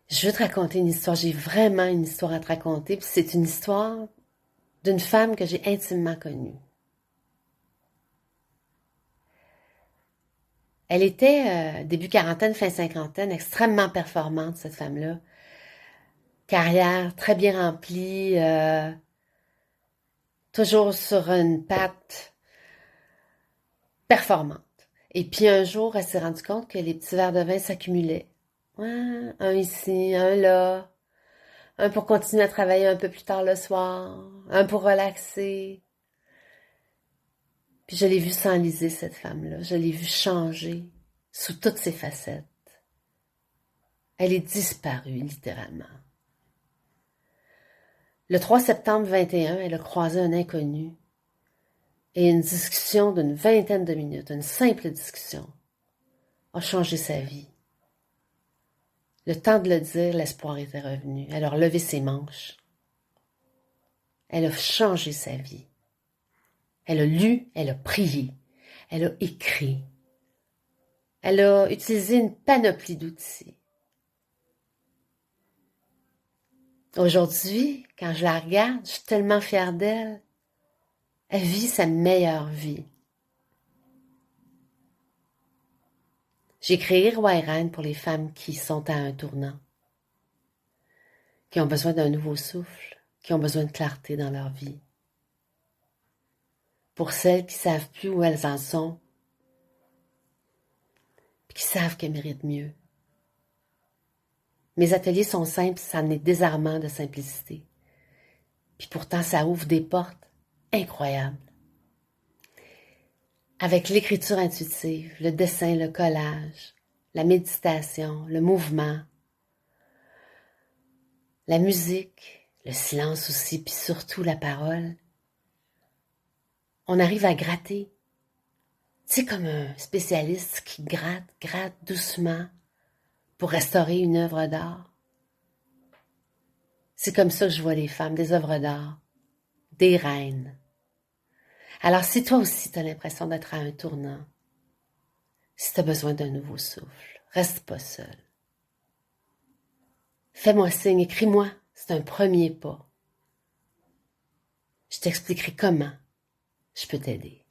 Je veux te raconter une histoire. J'ai vraiment une histoire à te raconter. Puis c'est une histoire d'une femme que j'ai intimement connue. Elle était début quarantaine, fin cinquantaine, extrêmement performante, cette femme-là. Carrière très bien remplie, toujours sur une patte performante. Et puis un jour, elle s'est rendue compte que les petits verres de vin s'accumulaient. Ouais, un ici, un là, un pour continuer à travailler un peu plus tard le soir, un pour relaxer. Puis je l'ai vue s'enliser, cette femme-là. Je l'ai vue changer sous toutes ses facettes. Elle est disparue, littéralement. Le 3 septembre 21, elle a croisé un inconnu et une discussion d'une vingtaine de minutes, une simple discussion, a changé sa vie. Le temps de le dire, l'espoir était revenu. Elle a relevé ses manches. Elle a changé sa vie. Elle a lu, elle a prié, elle a écrit. Elle a utilisé une panoplie d'outils. Aujourd'hui, quand je la regarde, je suis tellement fière d'elle. Elle vit sa meilleure vie. J'ai créé Roi et Reine pour les femmes qui sont à un tournant, qui ont besoin d'un nouveau souffle, qui ont besoin de clarté dans leur vie. Pour celles qui savent plus où elles en sont, puis qui savent qu'elles méritent mieux. Mes ateliers sont simples, ça en est désarmant de simplicité. Puis pourtant, ça ouvre des portes incroyables. Avec l'écriture intuitive, le dessin, le collage, la méditation, le mouvement, la musique, le silence aussi, puis surtout la parole, on arrive à gratter. C'est comme un spécialiste qui gratte doucement pour restaurer une œuvre d'art. C'est comme ça que je vois les femmes, des œuvres d'art, des reines. Alors si toi aussi tu as l'impression d'être à un tournant, si tu as besoin d'un nouveau souffle, reste pas seul. Fais-moi signe, écris-moi, c'est un premier pas. Je t'expliquerai comment je peux t'aider.